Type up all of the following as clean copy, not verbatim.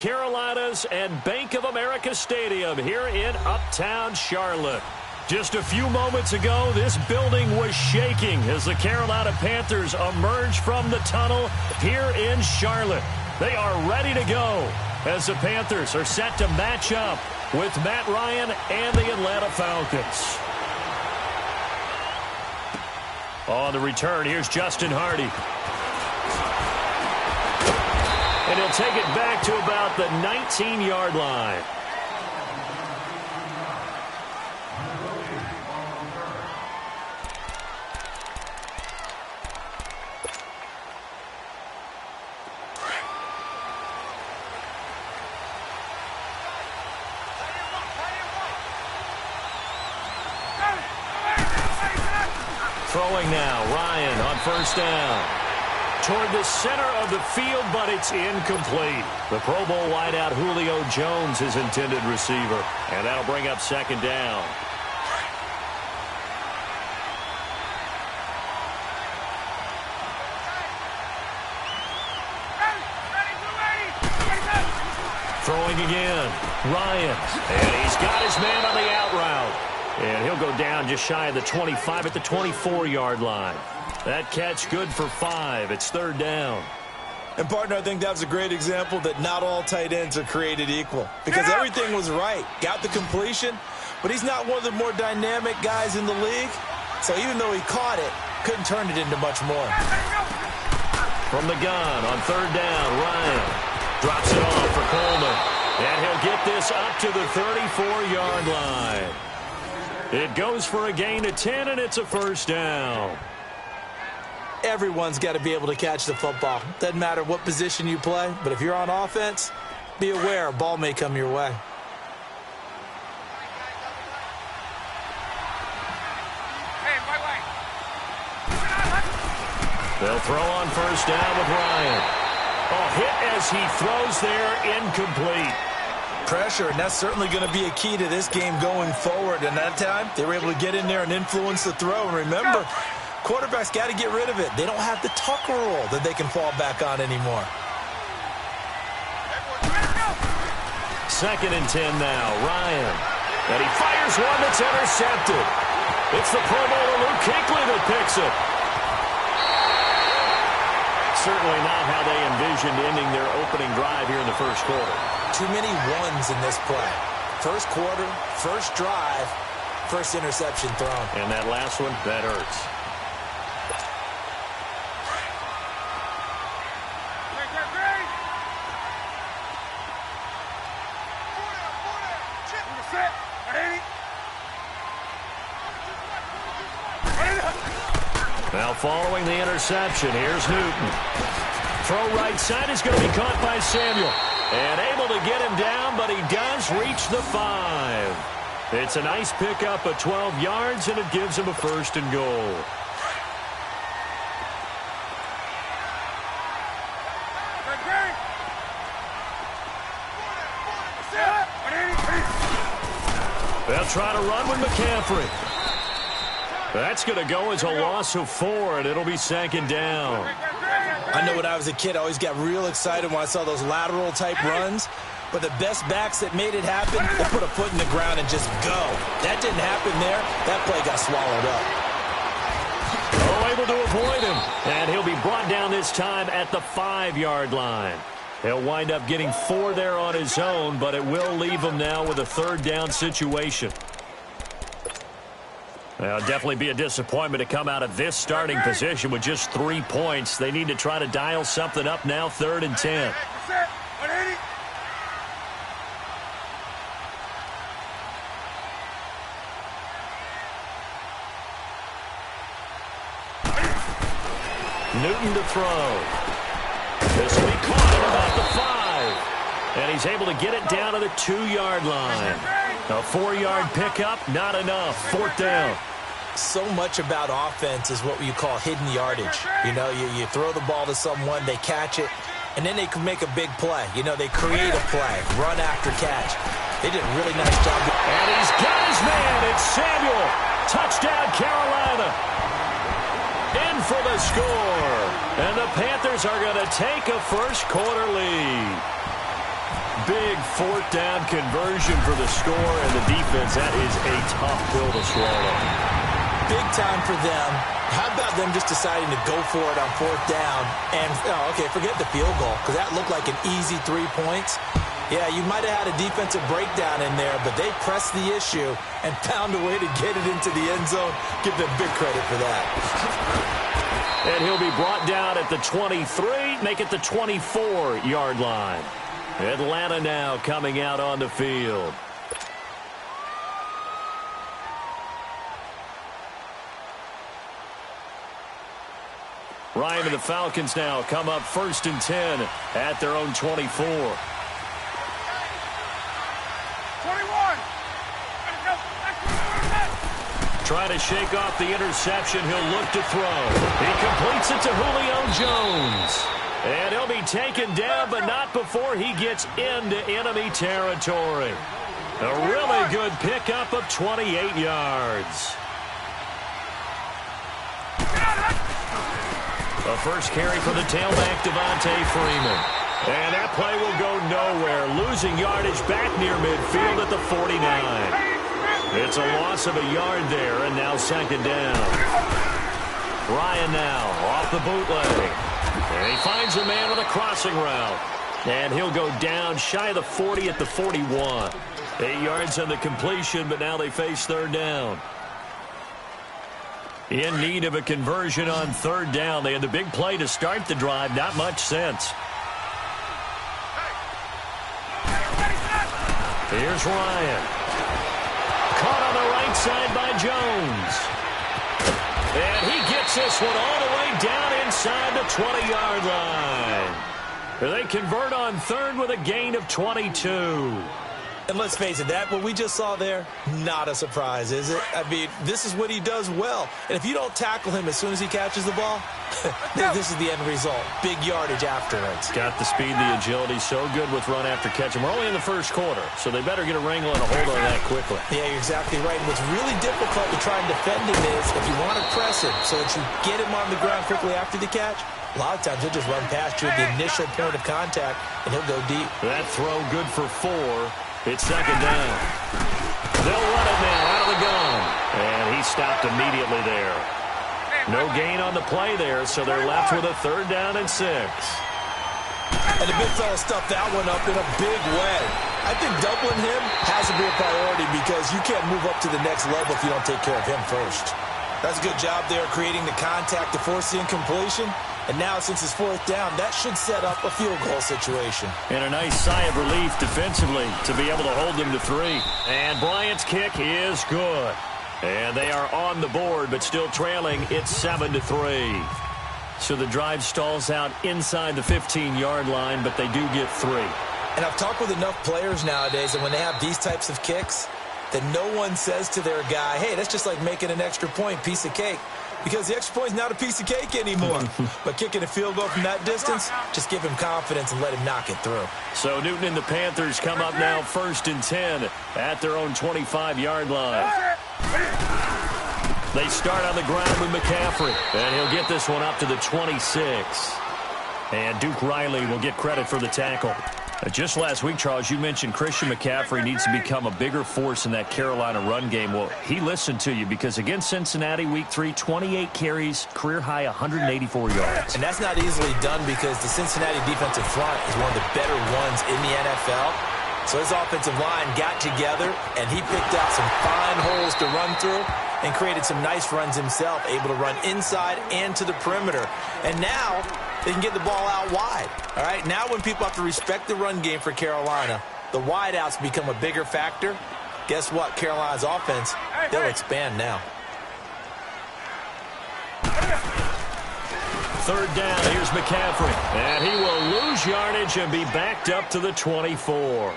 Carolinas and Bank of America Stadium here in Uptown Charlotte. Just a few moments ago, this building was shaking as the Carolina Panthers emerged from the tunnel here in Charlotte. They are ready to go as the Panthers are set to match up with Matt Ryan and the Atlanta Falcons. On the return, here's Justin Hardy. And he'll take it back to about the 19-yard line. Throwing now, Ryan on first down. Toward the center of the field, but it's incomplete. The Pro Bowl wideout Julio Jones, his intended receiver. And that'll bring up second down. Throwing again, Ryan. And he's got his man on the out route. And he'll go down just shy of the 25 at the 24-yard line. That catch good for 5. It's third down. And, partner, I think that was a great example that not all tight ends are created equal. Because everything was right. Got the completion, but he's not one of the more dynamic guys in the league. So even though he caught it, couldn't turn it into much more. From the gun on third down, Ryan drops it off for Coleman. And he'll get this up to the 34-yard line. It goes for a gain of 10, and it's a first down. Everyone's got to be able to catch the football. Doesn't matter what position you play, but if you're on offense, be aware a ball may come your way. They'll throw on first down with Ryan. Oh, hit as he throws there, incomplete. Pressure, and that's certainly going to be a key to this game going forward. And that time, they were able to get in there and influence the throw. And remember, quarterbacks got to get rid of it. They don't have the Tucker rule that they can fall back on anymore. Second and 10 now, Ryan. And he fires one that's intercepted. It's the Pro Bowler Luke Kuechly that picks it. Certainly not how they envisioned ending their opening drive here in the first quarter. Too many ones in this play. First quarter, first drive, first interception thrown. And that last one, that hurts. Now following the interception, here's Newton. Throw right side is going to be caught by Samuel. And able to get him down, but he does reach the 5. It's a nice pickup of 12 yards, and it gives him a first and goal. They'll try to run with McCaffrey. That's going to go as a loss of 4, and it'll be second down. I know when I was a kid, I always got real excited when I saw those lateral-type runs. But the best backs that made it happen, they put a foot in the ground and just go. That didn't happen there. That play got swallowed up. Oh, able to avoid him. And he'll be brought down this time at the 5-yard line. He'll wind up getting 4 there on his own, but it will leave him now with a third down situation. Well, definitely be a disappointment to come out of this starting position with just 3 points. They need to try to dial something up now, third and 10. Newton to throw. This will be caught at about the 5. And he's able to get it down to the 2-yard line. A 4-yard pickup, not enough. Fourth down. So much about offense is what you call hidden yardage. You know, you throw the ball to someone, they catch it, and then they can make a big play. You know, they create a play, run after catch. They did a really nice job. And he's got his man. It's Samuel. Touchdown, Carolina. In for the score. And the Panthers are going to take a first quarter lead. big fourth down conversion for the score, and the defense, that is a tough pill to swallow. Big time for them. How about them just deciding to go for it on fourth down? And, okay, forget the field goal, because that looked like an easy 3 points. Yeah, you might have had a defensive breakdown in there, but they pressed the issue and found a way to get it into the end zone. Give them big credit for that. And he'll be brought down at the 23, make it the 24-yard line. Atlanta now coming out on the field. Ryan and the Falcons now come up 1st and 10 at their own 24. 21. Trying to shake off the interception. He'll look to throw. He completes it to Julio Jones. And he'll be taken down, but not before he gets into enemy territory. A really good pickup of 28 yards. A first carry for the tailback, Devontae Freeman. And that play will go nowhere. Losing yardage back near midfield at the 49. It's a loss of a yard there, and now 2nd down. Ryan now off the bootleg. And he finds a man on a crossing route. And he'll go down shy of the 40 at the 41. 8 yards on the completion, but now they face 3rd down. In need of a conversion on 3rd down. They had the big play to start the drive. Not much sense. Here's Ryan. Caught on the right side by Jones. And he gets this one all the way down inside the 20-yard line. They convert on 3rd with a gain of 22. And let's face it, what we just saw there, not a surprise, is it? I mean, this is what he does well. And if you don't tackle him as soon as he catches the ball, this is the end result. Big yardage afterwards. Got the speed, the agility, so good with run after catch. And we're only in the 1st quarter, so they better get a wrangle and a hold on that quickly. Yeah, you're exactly right. And what's really difficult to try and defend him is if you want to press him so that you get him on the ground quickly after the catch, a lot of times he'll just run past you at the initial point of contact, and he'll go deep. That throw good for 4. It's 2nd down. They'll run it now out of the gun. And he stopped immediately there. No gain on the play there, so they're left with a 3rd down and 6. And the big fella stuffed that one up in a big way. I think doubling him has to be a priority because you can't move up to the next level if you don't take care of him first. That's a good job there creating the contact to force the incompletion. And now, since it's 4th down, that should set up a field goal situation. And a nice sigh of relief defensively to be able to hold them to 3. And Bryant's kick is good. And they are on the board, but still trailing. It's 7-3. So the drive stalls out inside the 15-yard line, but they do get 3. And I've talked with enough players nowadays that when they have these types of kicks, that no one says to their guy, hey, that's just like making an extra point, piece of cake. Because the extra point is not a piece of cake anymore. But kicking a field goal from that distance, just give him confidence and let him knock it through. So Newton and the Panthers come up now 1st and 10 at their own 25-yard line. They start on the ground with McCaffrey. And he'll get this one up to the 26. And Duke Riley will get credit for the tackle. Just last week, Charles, you mentioned Christian McCaffrey needs to become a bigger force in that Carolina run game. Well, he listened to you because against Cincinnati, Week 3, 28 carries, career-high 184 yards. And that's not easily done because the Cincinnati defensive front is one of the better ones in the NFL. So his offensive line got together, and he picked out some fine holes to run through and created some nice runs himself, able to run inside and to the perimeter. And now they can get the ball out wide. All right, now when people have to respect the run game for Carolina, the wideouts become a bigger factor. Guess what? Carolina's offense, they'll expand now. 3rd down, here's McCaffrey. And he will lose yardage and be backed up to the 24.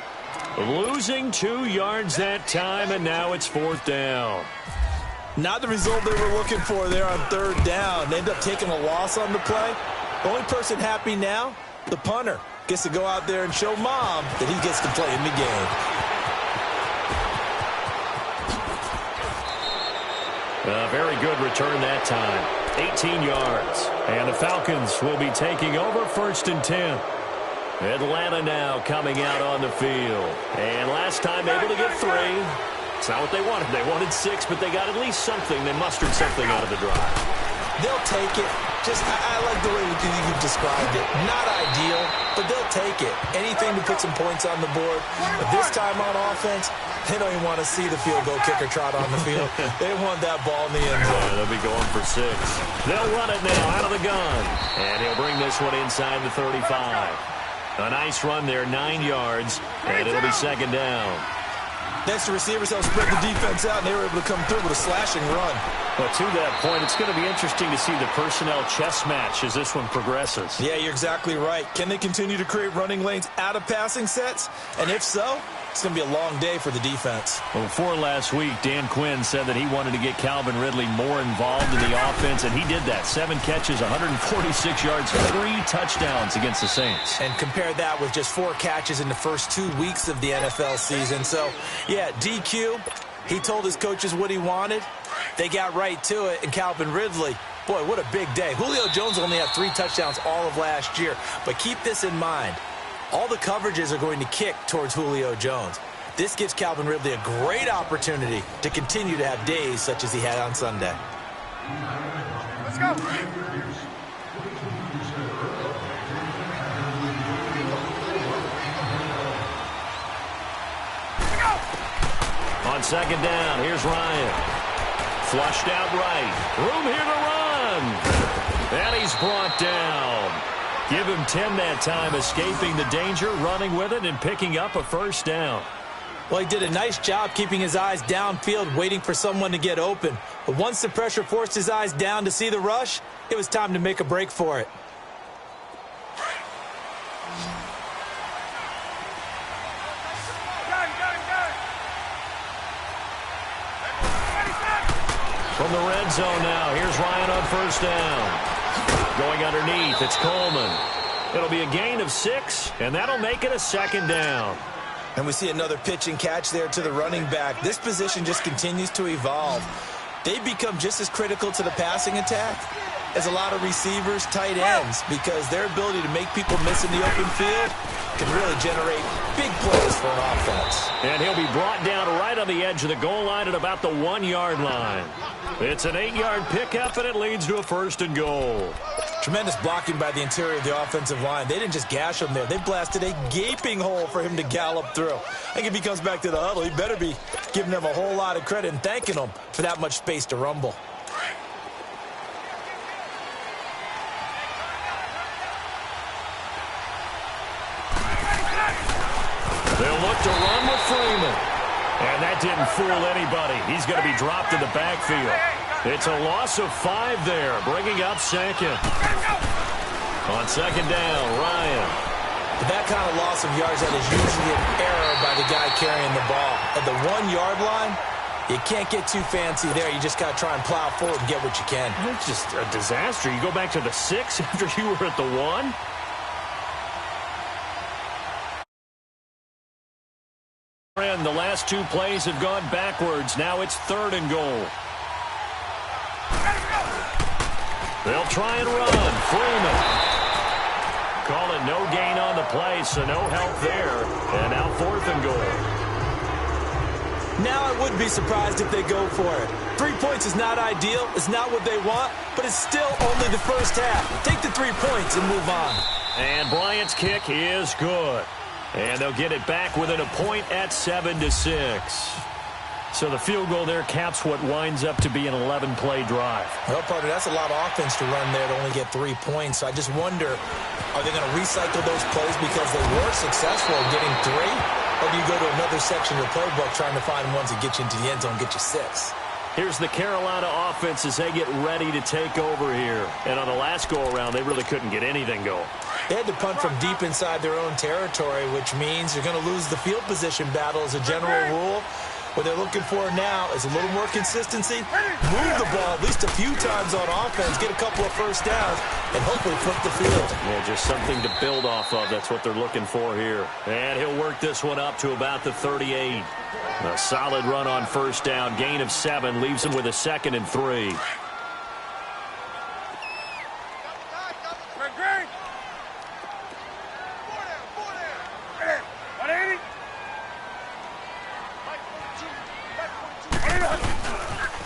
Losing 2 yards that time, and now it's 4th down. Not the result they were looking for there on 3rd down. They end up taking a loss on the play. The only person happy now, the punter, gets to go out there and show mom that he gets to play in the game. A very good return that time. 18 yards. And the Falcons will be taking over 1st and 10. Atlanta now coming out on the field. And last time able to get 3. It's not what they wanted. They wanted 6, but they got at least something. They mustered something out of the drive. They'll take it. I like the way you've described it. Not ideal, but they'll take it. Anything to put some points on the board. But this time on offense, they don't even want to see the field goal kicker trot on the field. They want that ball in the end zone. Yeah, they'll be going for 6. They'll run it now out of the gun. And he'll bring this one inside the 35. A nice run there, 9 yards, and it'll be 2nd down. Next, the receivers helped spread the defense out, and they were able to come through with a slashing run. But to that point, it's going to be interesting to see the personnel chess match as this one progresses. Yeah, you're exactly right. Can they continue to create running lanes out of passing sets? And if so, it's going to be a long day for the defense. Well, before last week, Dan Quinn said that he wanted to get Calvin Ridley more involved in the offense, and he did that. 7 catches, 146 yards, 3 touchdowns against the Saints. And compare that with just 4 catches in the first 2 weeks of the NFL season. So, yeah, DQ, he told his coaches what he wanted. They got right to it, and Calvin Ridley, boy, what a big day. Julio Jones only had 3 touchdowns all of last year. But keep this in mind. All the coverages are going to kick towards Julio Jones. This gives Calvin Ridley a great opportunity to continue to have days such as he had on Sunday. Let's go. On 2nd down, here's Ryan. Flushed out right. Room here to run. And he's brought down. Give him 10 that time, escaping the danger, running with it, and picking up a 1st down. Well, he did a nice job keeping his eyes downfield, waiting for someone to get open. But once the pressure forced his eyes down to see the rush, it was time to make a break for it. From the red zone now, here's Ryan on 1st down. Going underneath, it's Coleman. It'll be a gain of 6, and that'll make it a 2nd down. And we see another pitch and catch there to the running back. This position just continues to evolve. They become just as critical to the passing attack as a lot of receivers, tight ends, because their ability to make people miss in the open field can really generate big plays for an offense. And he'll be brought down right on the edge of the goal line at about the 1-yard line. It's an 8-yard pickup, and it leads to a 1st and goal. Tremendous blocking by the interior of the offensive line. They didn't just gash him there. They blasted a gaping hole for him to gallop through. I think if he comes back to the huddle, he better be giving them a whole lot of credit and thanking them for that much space to rumble. They'll look to run with Freeman. And that didn't fool anybody. He's going to be dropped in the backfield. It's a loss of 5 there, bringing up 2nd. On 2nd down, Ryan. But that kind of loss of yards, that is usually an error by the guy carrying the ball. At the 1-yard line, you can't get too fancy there. You just got to try and plow forward and get what you can. It's just a disaster. You go back to the 6 after you were at the 1. The last 2 plays have gone backwards. Now it's 3rd and goal. They'll try and run. Freeman. Call it no gain on the play, so no help there. And now 4th and goal. Now I wouldn't be surprised if they go for it. 3 points is not ideal. It's not what they want, but it's still only the first half. Take the 3 points and move on. And Bryant's kick is good. And they'll get it back within a point at 7-6. So the field goal there caps what winds up to be an 11-play drive. Well, partner, that's a lot of offense to run there to only get 3 points. So I just wonder, are they going to recycle those plays because they were successful in getting 3? Or do you go to another section of the playbook trying to find ones that get you into the end zone and get you 6? Here's the Carolina offense as they get ready to take over here. And on the last go-around, they really couldn't get anything going. They had to punt from deep inside their own territory, which means you're going to lose the field position battle as a general rule. What they're looking for now is a little more consistency, move the ball at least a few times on offense, get a couple of 1st downs, and hopefully flip the field. Yeah, just something to build off of. That's what they're looking for here. And he'll work this one up to about the 38. A solid run on 1st down. Gain of 7 leaves him with a 2nd and 3.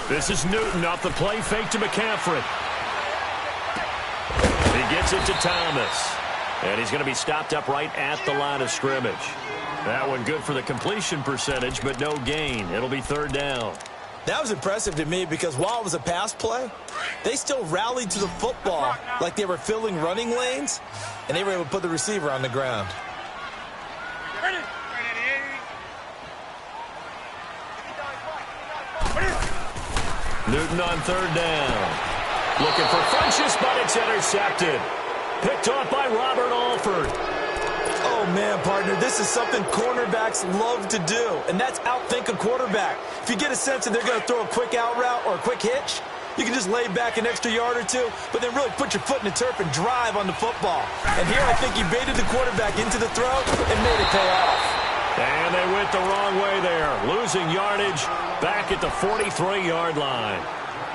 This is Newton off the play fake to McCaffrey. He gets it to Thomas. And he's going to be stopped up right at the line of scrimmage. That one good for the completion percentage, but no gain. It'll be third down. That was impressive to me because while it was a pass play, they still rallied to the football like they were filling running lanes, and they were able to put the receiver on the ground. Newton on third down. Looking for Funchess, but it's intercepted. Picked off by Robert Alford. Oh, man, partner, this is something cornerbacks love to do, and that's outthink a quarterback. If you get a sense that they're going to throw a quick out route or a quick hitch, you can just lay back an extra yard or two, but then really put your foot in the turf and drive on the football. And here I think he baited the quarterback into the throw and made it pay off. And they went the wrong way there, losing yardage back at the 43-yard line.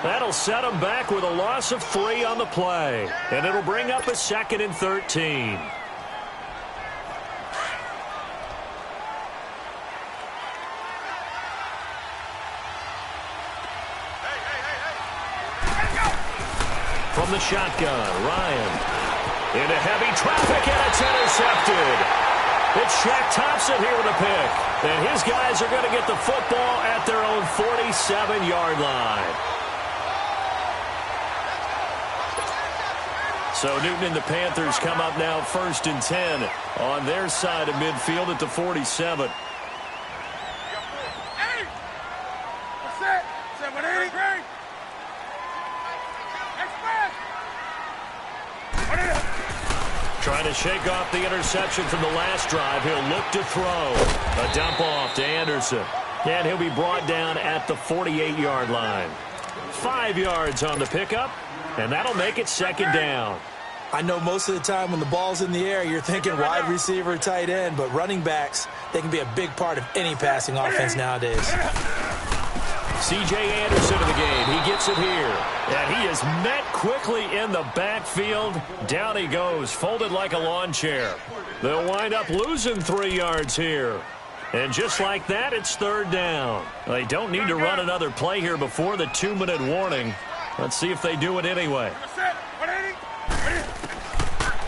That'll set them back with a loss of 3 on the play, and it'll bring up a 2nd and 13. From the shotgun, Ryan. Into heavy traffic, and it's intercepted. It's Shaq Thompson here with a pick. And his guys are going to get the football at their own 47-yard line. So Newton and the Panthers come up now 1st and 10 on their side of midfield at the 47. Trying to shake off the interception from the last drive. He'll look to throw. A dump off to Anderson. And he'll be brought down at the 48-yard line. 5 yards on the pickup, and that'll make it 2nd down. I know most of the time when the ball's in the air, you're thinking wide receiver, tight end, but running backs, they can be a big part of any passing offense nowadays. C.J. Anderson in the game. He gets it here. And he is met quickly in the backfield. Down he goes, folded like a lawn chair. They'll wind up losing 3 yards here. And just like that, it's 3rd down. They don't need to run another play here before the 2-minute warning. Let's see if they do it anyway.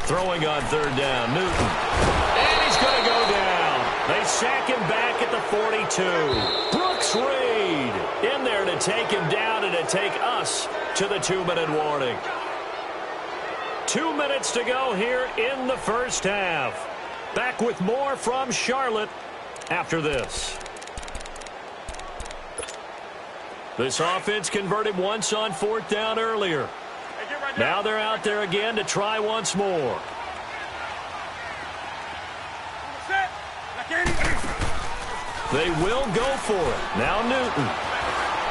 Throwing on 3rd down, Newton. And he's going to go down. They sack him back at the 42. Brooks Reed in there to take him down and to take us to the 2-minute warning. 2 minutes to go here in the first half. Back with more from Charlotte after this. This offense converted once on 4th down earlier. Now they're out there again to try once more. They will go for it. Now Newton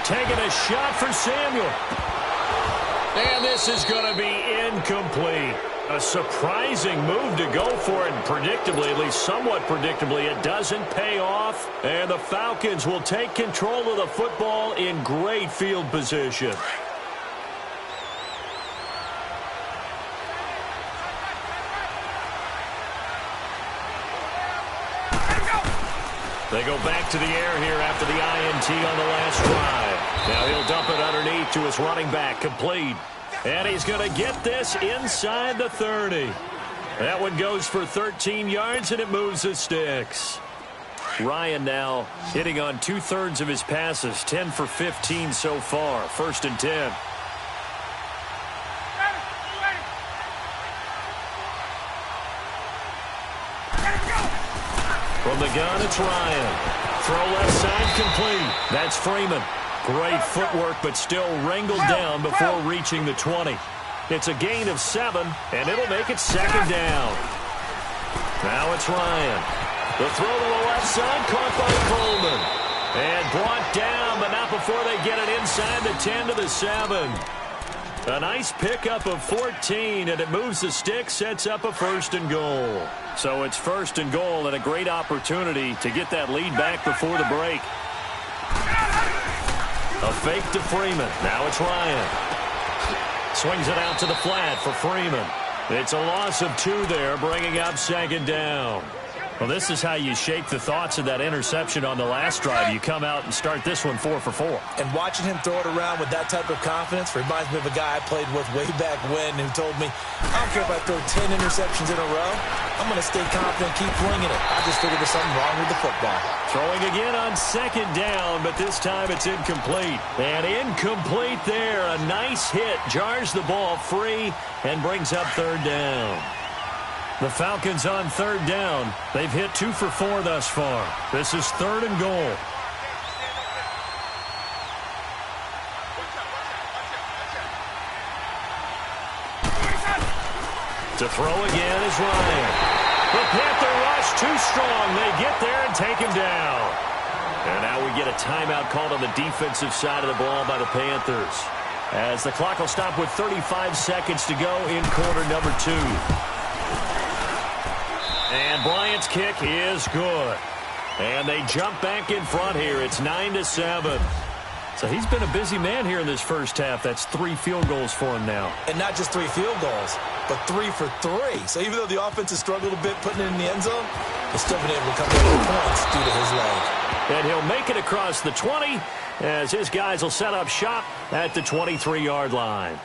taking a shot for Samuel. And this is going to be incomplete. A surprising move to go for it, and predictably, at least somewhat predictably, it doesn't pay off. And the Falcons will take control of the football in great field position. They go back to the air here after the INT on the last drive. Now he'll dump it underneath to his running back, complete. And he's going to get this inside the 30. That one goes for 13 yards, and it moves the sticks. Ryan now hitting on 2/3 of his passes, 10 for 15 so far. 1st and 10. From the gun, it's Ryan. Throw left side, complete. That's Freeman. Great footwork, but still wrangled down before reaching the 20. It's a gain of 7, and it'll make it 2nd down. Now it's Ryan. The throw to the left side, caught by Coleman. And brought down, but not before they get it inside the 10 to the 7. A nice pickup of 14, and it moves the stick, sets up a 1st and goal. So it's 1st and goal, and a great opportunity to get that lead back before the break. A fake to Freeman. Now it's Ryan. Swings it out to the flat for Freeman. It's a loss of 2 there, bringing up 2nd down. Well, this is how you shake the thoughts of that interception on the last drive. You come out and start this one 4 for 4. And watching him throw it around with that type of confidence reminds me of a guy I played with way back when who told me, I don't care if I throw 10 interceptions in a row. I'm going to stay confident, keep flinging it. I just figured there's something wrong with the football. Throwing again on second down, but this time it's incomplete. And incomplete there. A nice hit. Jars the ball free and brings up third down. The Falcons on third down. They've hit 2 for 4 thus far. This is third and goal. To throw again is Ryan. The Panther rush too strong. They get there and take him down. And now we get a timeout called on the defensive side of the ball by the Panthers, as the clock will stop with 35 seconds to go in quarter number 2. And Bryant's kick is good. And they jump back in front here. It's 9-7. So he's been a busy man here in this first half. That's 3 field goals for him now. And not just 3 field goals, but 3 for 3. So even though the offense has struggled a bit putting it in the end zone, they've still been able to come in with points due to his leg. And he'll make it across the 20 as his guys will set up shop at the 23-yard line.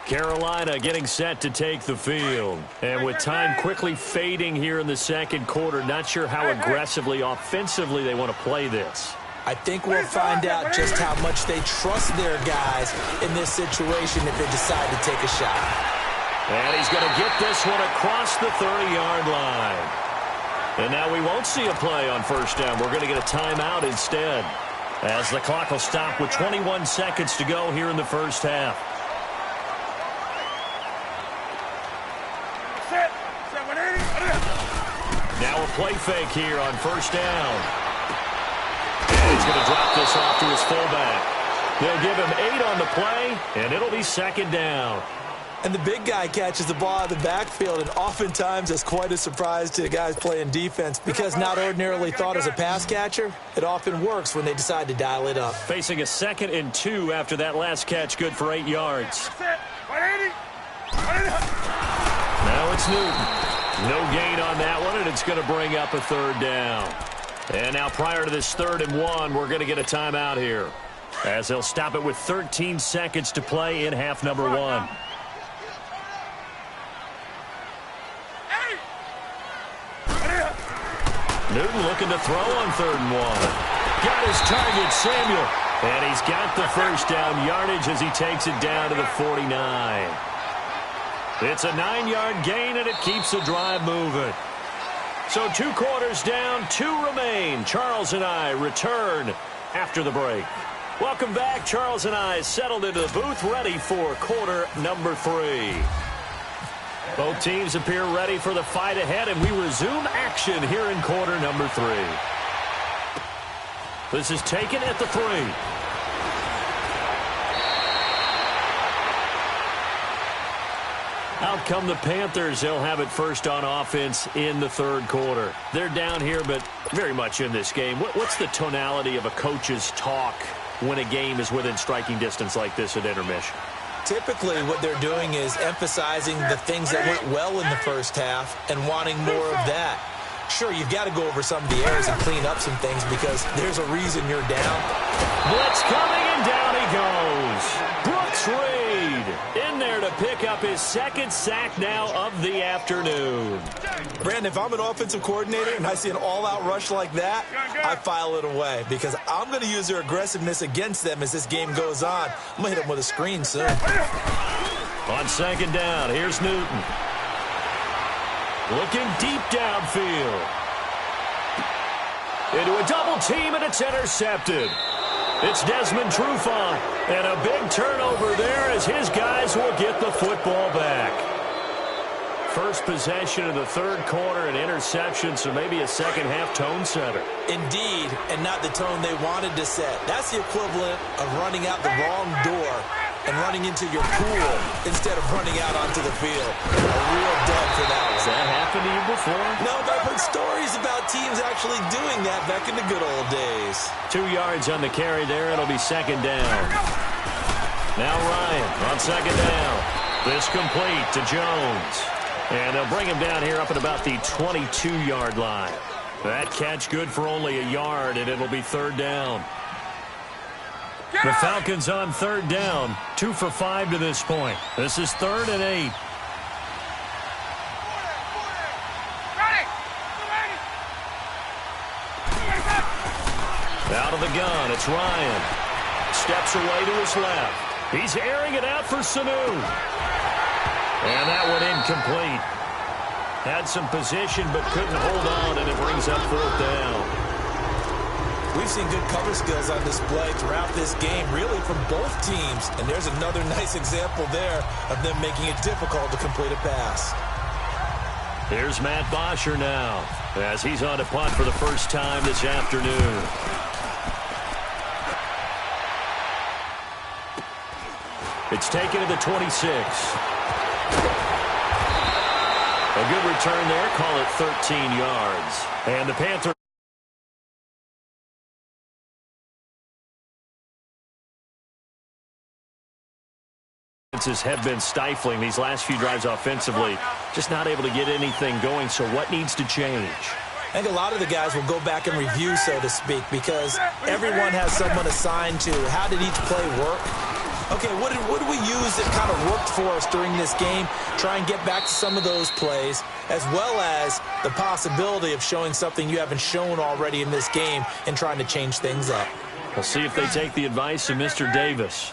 Carolina getting set to take the field. And with time quickly fading here in the second quarter, not sure how aggressively, offensively they want to play this. I think we'll find out just how much they trust their guys in this situation if they decide to take a shot. And he's going to get this one across the 30-yard line. And now we won't see a play on first down. We're going to get a timeout instead, as the clock will stop with 21 seconds to go here in the first half. Now a play fake here on first down. And he's going to drop this off to his fullback. They'll give him 8 on the play, and it'll be second down. And the big guy catches the ball out of the backfield, and oftentimes it's quite a surprise to the guys playing defense because not ordinarily thought as a pass catcher, it often works when they decide to dial it up. Facing a 2nd and 2 after that last catch, good for 8 yards. Now it's Newton. No gain on that one, and it's going to bring up a third down. And now prior to this 3rd and 1, we're going to get a timeout here, as they'll stop it with 13 seconds to play in half number 1. Newton looking to throw on 3rd and 1. Got his target, Samuel. And he's got the first down yardage as he takes it down to the 49. It's a 9-yard gain, and it keeps the drive moving. So 2 quarters down, 2 remain. Charles and I return after the break. Welcome back. Charles and I settled into the booth, ready for quarter number 3. Both teams appear ready for the fight ahead, and we resume action here in quarter number 3. This is taken at the 3. Out come the Panthers. They'll have it first on offense in the 3rd quarter. They're down here, but very much in this game. What's the tonality of a coach's talk when a game is within striking distance like this at intermission? Typically, what they're doing is emphasizing the things that went well in the first half and wanting more of that. Sure, you've got to go over some of the errors and clean up some things because there's a reason you're down. Blitz coming, and down he goes. Brooks Reed in there to pick up his 2nd sack now of the afternoon. Brandon, if I'm an offensive coordinator and I see an all-out rush like that, I file it away because I'm going to use their aggressiveness against them as this game goes on. I'm going to hit them with a screen soon. On 2nd down, here's Newton. Looking deep downfield. Into a double team, and it's intercepted. It's Desmond Trufant, and a big turnover there as his guys will get the football back. First possession of the 3rd quarter, an interception, so maybe a second-half tone setter. Indeed, and not the tone they wanted to set. That's the equivalent of running out the wrong door and running into your pool instead of running out onto the field. A real dub for that one. Has that happened to you before? No, but I've heard stories about teams actually doing that back in the good old days. 2 yards on the carry there. It'll be 2nd down. Now Ryan on 2nd down. This complete to Jones. And they'll bring him down here up at about the 22-yard line. That catch good for only a yard, and it'll be third down. The Falcons on third down, 2 for 5 to this point. This is 3rd and 8. Out of the gun, it's Ryan. Steps away to his left. He's airing it out for Sanu. And that one incomplete. Had some position but couldn't hold on, and it brings up 4th down. We've seen good cover skills on display throughout this game, really from both teams. And there's another nice example there of them making it difficult to complete a pass. Here's Matt Bosher now, as he's on a punt for the first time this afternoon. It's taken to the 26. A good return there, call it 13 yards. And the Panthers have been stifling these last few drives offensively. Just not able to get anything going, so what needs to change? I think a lot of the guys will go back and review, so to speak, because everyone has someone assigned to how did each play work. Okay, what did we use that kind of worked for us during this game? Try and get back to some of those plays, as well as the possibility of showing something you haven't shown already in this game and trying to change things up. We'll see if they take the advice of Mr. Davis.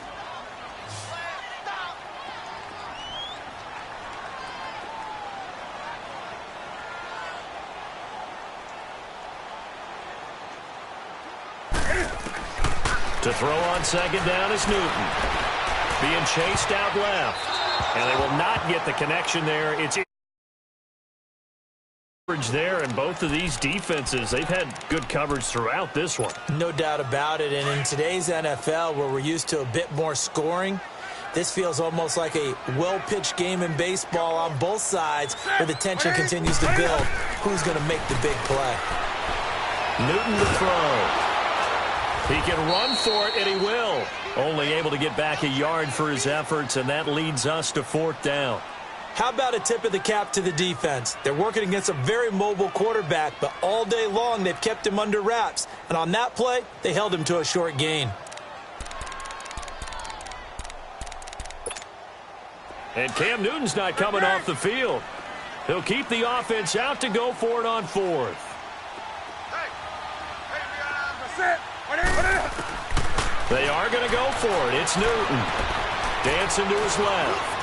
To throw on second down is Newton. Being chased out left. And they will not get the connection there. It's coverage there, and both of these defenses, they've had good coverage throughout this one. No doubt about it. And in today's NFL, where we're used to a bit more scoring, this feels almost like a well-pitched game in baseball on both sides, where the tension continues to build. Who's going to make the big play? Newton to throw. He can run for it, and he will. Only able to get back a yard for his efforts, and that leads us to 4th down. How about a tip of the cap to the defense? They're working against a very mobile quarterback, but all day long they've kept him under wraps. And on that play, they held him to a short gain. And Cam Newton's not coming off the field. He'll keep the offense out to go for it on 4th. They are going to go for it. It's Newton. Dancing to his left.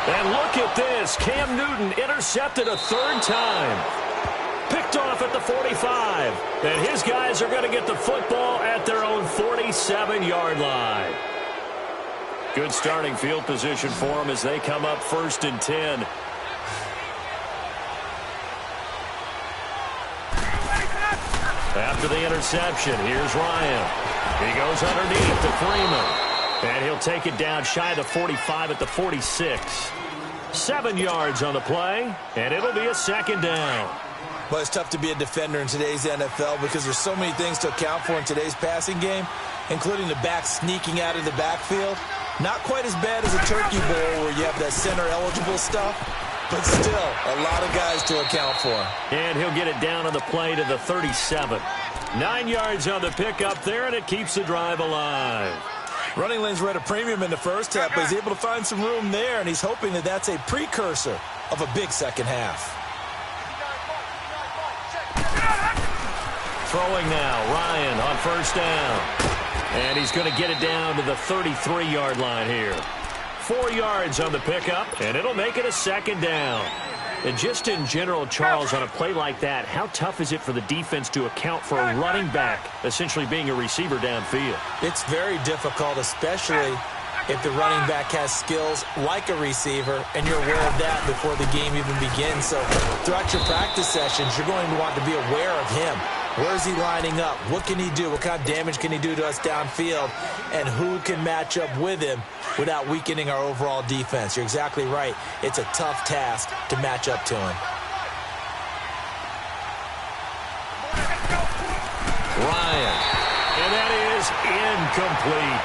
And look at this. Cam Newton intercepted a 3rd time. Picked off at the 45. And his guys are going to get the football at their own 47-yard line. Good starting field position for them as they come up 1st and 10. After the interception, here's Ryan. He goes underneath to Freeman. And he'll take it down shy of the 45 at the 46. 7 yards on the play, and it'll be a 2nd down. Well, it's tough to be a defender in today's NFL because there's so many things to account for in today's passing game, including the back sneaking out of the backfield. Not quite as bad as a turkey bowl where you have that center-eligible stuff, but still a lot of guys to account for. And he'll get it down on the play to the 37. 9 yards on the pickup there, and it keeps the drive alive. Running lanes were at a premium in the first half, but he's able to find some room there, and he's hoping that that's a precursor of a big second half. Throwing now, Ryan on 1st down. And he's going to get it down to the 33-yard line here. 4 yards on the pickup, and it'll make it a 2nd down. And just in general, Charles, on a play like that, how tough is it for the defense to account for a running back essentially being a receiver downfield? It's very difficult, especially if the running back has skills like a receiver, and you're aware of that before the game even begins. So throughout your practice sessions, you're going to want to be aware of him. Where is he lining up? What can he do? What kind of damage can he do to us downfield? And who can match up with him without weakening our overall defense? You're exactly right. It's a tough task to match up to him. Ryan. And that is incomplete.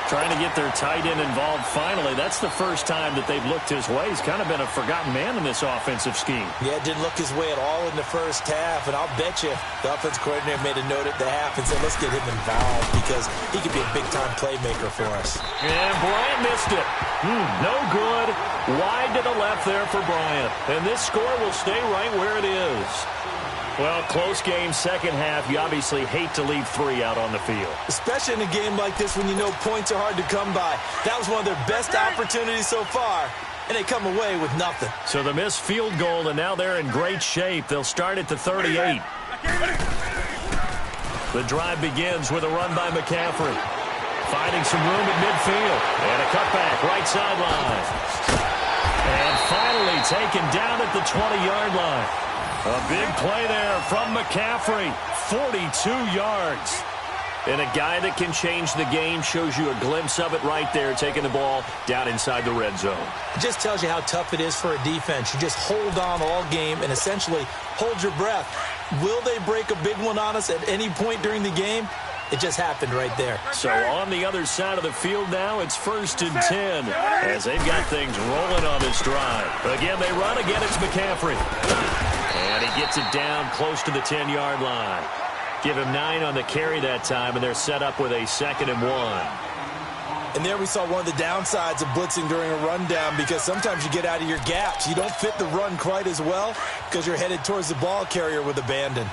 Trying to get their tight end involved finally. That's the first time that they've looked his way. He's kind of been a forgotten man in this offensive scheme. Yeah, didn't look his way at all in the first half. And I'll bet you the offense coordinator made a note at the half and said, let's get him involved because he could be a big-time playmaker for us. And Bryant missed it. No good. Wide to the left there for Bryant. And this score will stay right where it is. Well, close game, second half. You obviously hate to leave 3 out on the field. Especially in a game like this when you know points are hard to come by. That was one of their best opportunities so far, and they come away with nothing. So the missed field goal, and now they're in great shape. They'll start at the 38. The drive begins with a run by McCaffrey. Finding some room at midfield. And a cutback, right sideline. And finally taken down at the 20-yard line. A big play there from McCaffrey, 42 yards. And a guy that can change the game, shows you a glimpse of it right there, taking the ball down inside the red zone. It just tells you how tough it is for a defense. You just hold on all game and essentially hold your breath. Will they break a big one on us at any point during the game? It just happened right there. So on the other side of the field now, it's 1st and 10 as they've got things rolling on this drive. Again, they run. Again, it's McCaffrey. And he gets it down close to the 10-yard line. Give him 9 on the carry that time, and they're set up with a 2nd and 1. And there we saw one of the downsides of blitzing during a rundown because sometimes you get out of your gaps. You don't fit the run quite as well because you're headed towards the ball carrier with abandon.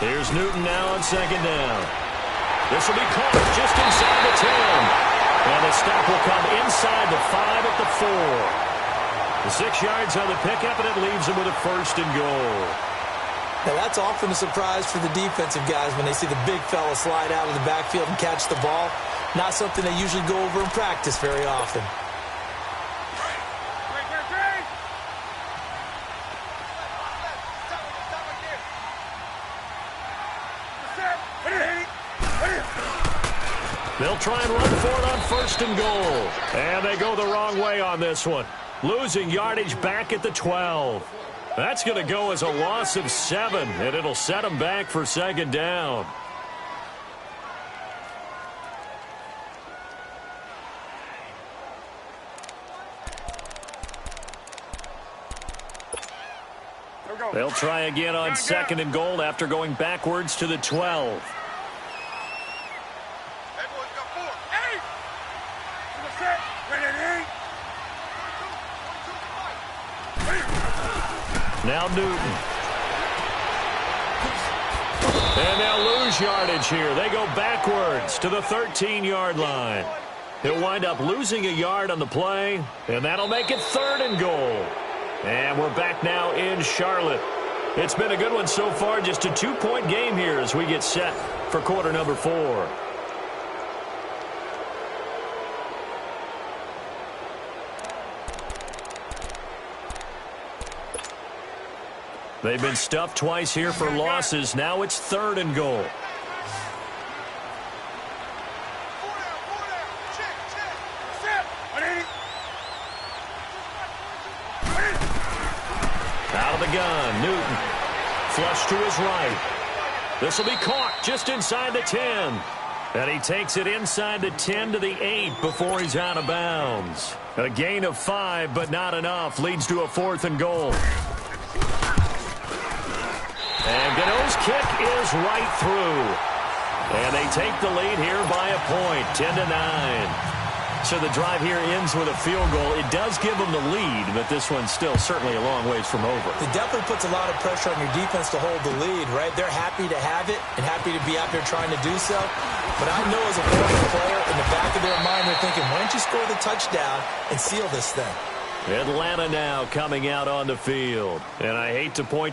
Here's Newton now on 2nd down. This will be caught just inside the 10. And the stop will come inside the 5 at the 4. The 6 yards on the pickup, and it leaves them with a 1st and goal. Now, that's often a surprise for the defensive guys when they see the big fella slide out of the backfield and catch the ball. Not something they usually go over in practice very often. They'll try and run for it on 1st and goal. And they go the wrong way on this one. Losing yardage back at the 12. That's going to go as a loss of 7, and it'll set them back for 2nd down. They'll try again on 2nd and goal after going backwards to the 12. Now Newton. And they'll lose yardage here. They go backwards to the 13-yard line. He'll wind up losing a yard on the play, and that'll make it 3rd and goal. And we're back now in Charlotte. It's been a good one so far, just a 2-point game here as we get set for quarter number 4. They've been stuffed twice here for losses. Now it's 3rd and goal. Out of the gun, Newton. Flush to his right. This will be caught just inside the 10. And he takes it inside the 10 to the 8 before he's out of bounds. A gain of 5, but not enough. Leads to a 4th and goal. And Gano's kick is right through. And they take the lead here by a point, 10-9. So the drive here ends with a field goal. It does give them the lead, but this one's still certainly a long ways from over. It definitely puts a lot of pressure on your defense to hold the lead, right? They're happy to have it and happy to be out there trying to do so. But I know as a former player, in the back of their mind, they're thinking, why don't you score the touchdown and seal this thing? Atlanta now coming out on the field. And I hate to point to